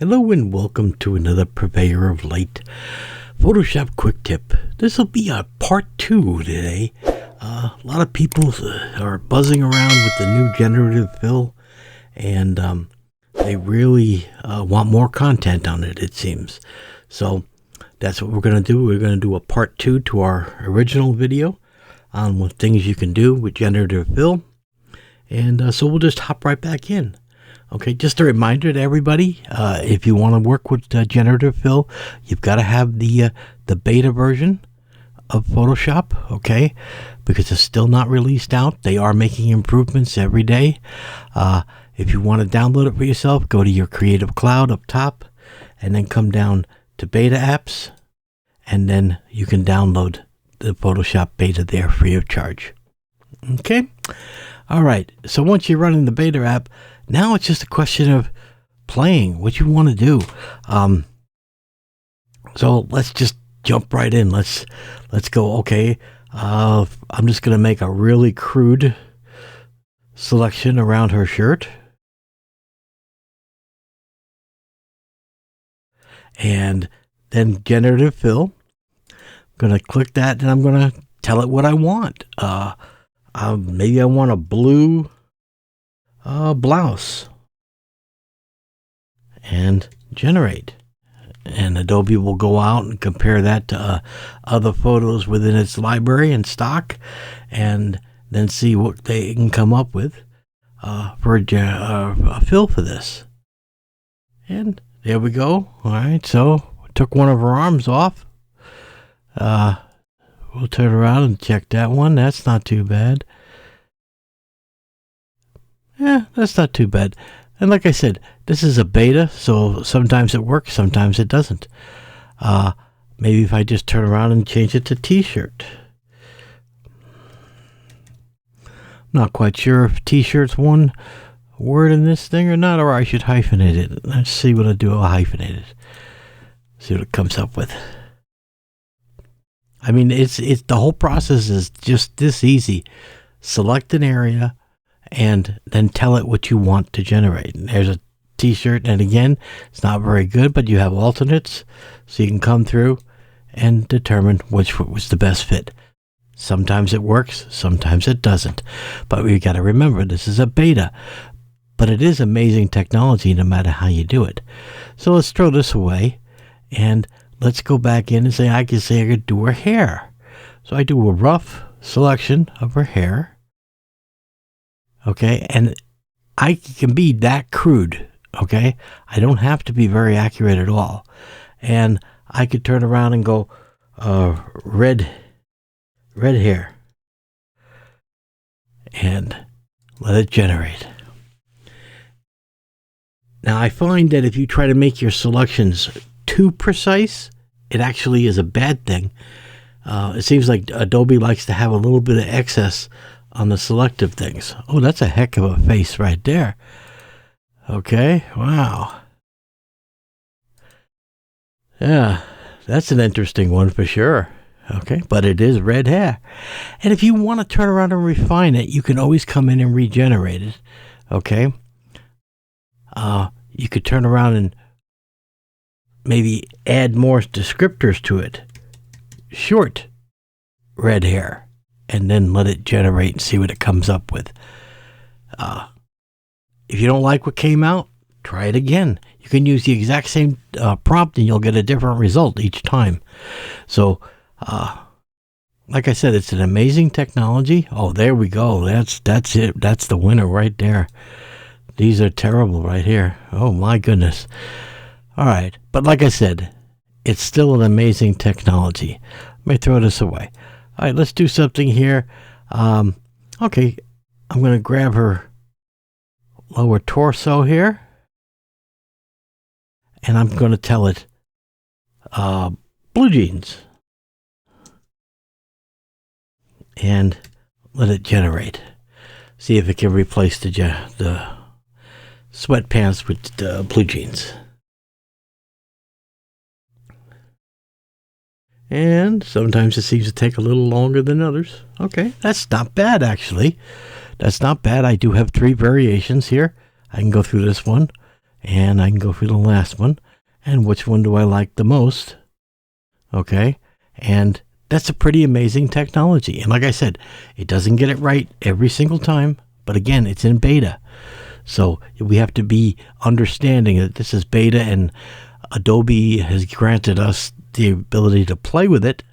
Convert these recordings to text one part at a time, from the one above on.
Hello and welcome to another Purveyor of Light Photoshop quick tip. This will be a part 2 today. A lot of people are buzzing around with the new generative fill, and they really want more content on it, it seems. So that's what we're going to do. We're going to do a part 2 to our original video on what things you can do with generative fill. And so we'll just hop right back in. Okay, just a reminder to everybody, if you want to work with generative fill, you've got to have the beta version of Photoshop, okay, because it's still not released out. They are making improvements every day. If you want to download it for yourself, go to your Creative Cloud up top, and then come down to Beta Apps, and then you can download the Photoshop beta there free of charge. Okay? All right, so once you're running the beta app, now it's just a question of playing what you want to do. So let's just jump right in. Let's go. Okay, I'm just going to make a really crude selection around her shirt. And then generative fill. I'm going to click that and I'm going to tell it what I want. Maybe I want a blue blouse, and generate, and Adobe will go out and compare that to other photos within its library and stock, and then see what they can come up with for a fill for this. And there we go. All right, so took one of her arms off. We'll turn around and check that one. That's not too bad. Yeah, that's not too bad. And like I said, this is a beta, so sometimes it works, sometimes it doesn't. Maybe if I just turn around and change it to t-shirt. Not quite sure if t-shirt's one word in this thing or not, or I should hyphenate it. Let's see what I do. I'll hyphenate it. See what it comes up with. I mean, it's the whole process is just this easy. Select an area and then tell it what you want to generate. And there's a t-shirt, and again, it's not very good, but you have alternates, so you can come through and determine which was the best fit. Sometimes it works, sometimes it doesn't. But we got to remember, this is a beta. But it is amazing technology no matter how you do it. So let's throw this away, and let's go back in and say I could do her hair. So I do a rough selection of her hair. Okay, and I can be that crude, okay? I don't have to be very accurate at all. And I could turn around and go red hair. And let it generate. Now, I find that if you try to make your selections too precise, it actually is a bad thing. It seems like Adobe likes to have a little bit of excess on the selective things. Oh, that's a heck of a face right there. Okay, wow. Yeah, that's an interesting one for sure. Okay, but it is red hair. And if you want to turn around and refine it, you can always come in and regenerate it. Okay. You could turn around and maybe add more descriptors to it. Short red hair. And then let it generate and see what it comes up with. If you don't like what came out, try it again. You can use the exact same prompt and you'll get a different result each time. So, like I said, it's an amazing technology. Oh, there we go. That's it. That's the winner right there. These are terrible right here. Oh, my goodness. All right. But like I said, it's still an amazing technology. Let me throw this away. All right, let's do something here. Okay, I'm going to grab her lower torso here. And I'm going to tell it blue jeans. And let it generate. See if it can replace the sweatpants with the blue jeans. And sometimes it seems to take a little longer than others. Okay, that's not bad, actually. That's not bad. I do have 3 variations here. I can go through this one And I can go through the last one. And which one do I like the most? Okay. And that's a pretty amazing technology. And like I said, it doesn't get it right every single time. But again, it's in beta. So we have to be understanding that this is beta, and Adobe has granted us the ability to play with it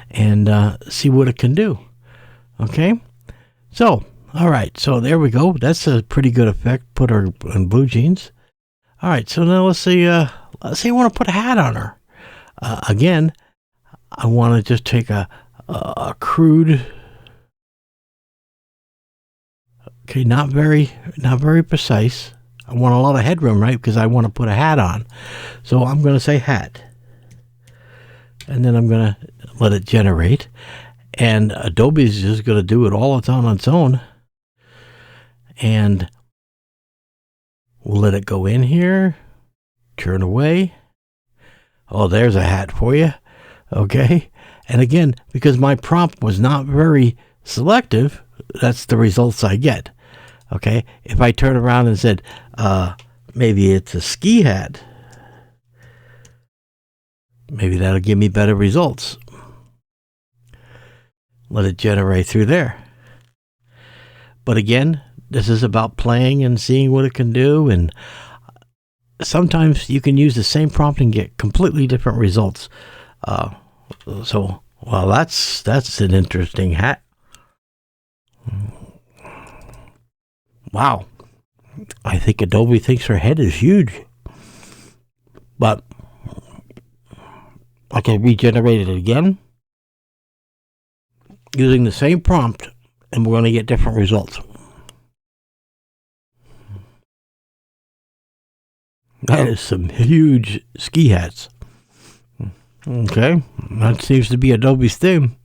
and see what it can do. Okay? So, all right. So there we go. That's a pretty good effect. Put her in blue jeans. All right. So now let's say I want to put a hat on her. Again, I want to just take a crude, okay, not very precise. I want a lot of headroom, right? Because I want to put a hat on. So I'm going to say hat. And then I'm going to let it generate. And Adobe's just going to do it all on its own. And we'll let it go in here. Turn away. Oh, there's a hat for you. Okay. And again, because my prompt was not very selective, that's the results I get. Okay. If I turn around and said, maybe it's a ski hat, maybe that'll give me better results. Let it generate through there. But again, this is about playing and seeing what it can do. And sometimes you can use the same prompt and get completely different results. So, well, that's an interesting hat. Wow. I think Adobe thinks her head is huge. But I can regenerate it again using the same prompt, and we're going to get different results. That is some huge ski hats. Okay, that seems to be Adobe's theme.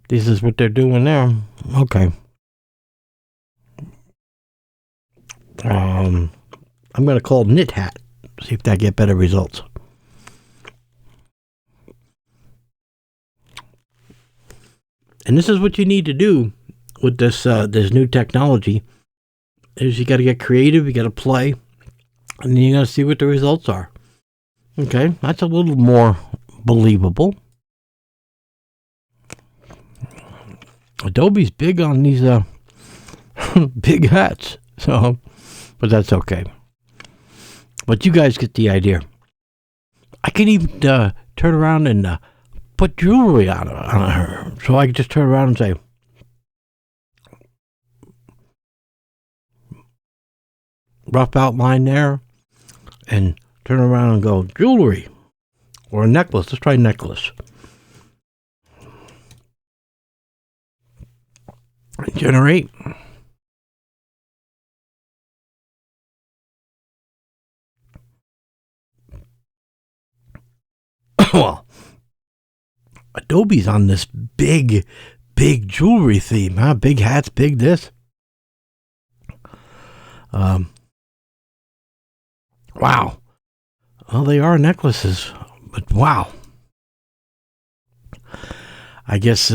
This is what they're doing there. Okay. I'm going to call knit hat. See if I get better results. And this is what you need to do with this new technology. Is you got to get creative, you got to play, and then you got to see what the results are. Okay, that's a little more believable. Adobe's big on these big hats, so, but that's okay. But you guys get the idea. I can even turn around and put jewelry on her. So I can just turn around and say, rough outline there, and turn around and go, jewelry, or a necklace. Let's try necklace. Generate. Well, Adobe's on this big jewelry theme, huh? Big hats, big this. Wow. Well, they are necklaces, but wow. I guess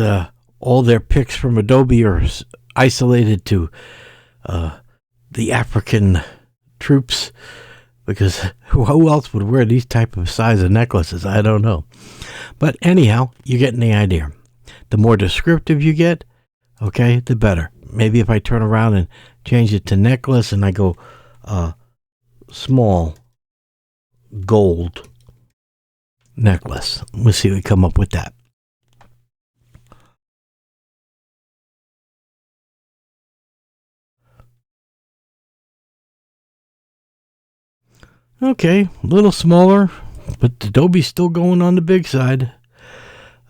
all their picks from Adobe are isolated to the African troops, because who else would wear these type of size of necklaces? I don't know. But anyhow, you're getting the idea. The more descriptive you get, okay, the better. Maybe if I turn around and change it to necklace and I go small gold necklace. We'll see if we come up with that. Okay, a little smaller, but Adobe's still going on the big side.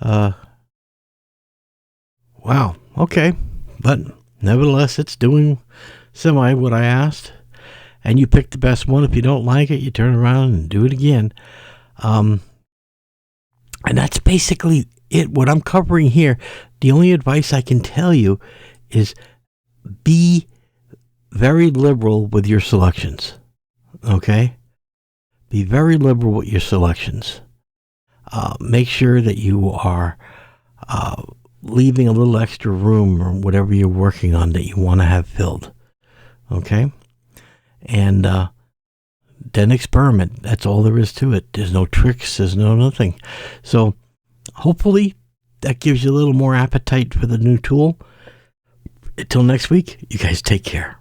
Wow, okay. But nevertheless, it's doing semi what I asked. And you pick the best one. If you don't like it, you turn around and do it again. And that's basically it. What I'm covering here, the only advice I can tell you is be very liberal with your selections. Okay? Be very liberal with your selections. Make sure that you are leaving a little extra room or whatever you're working on that you want to have filled. Okay? And then experiment. That's all there is to it. There's no tricks. There's no nothing. So hopefully that gives you a little more appetite for the new tool. Until next week, you guys take care.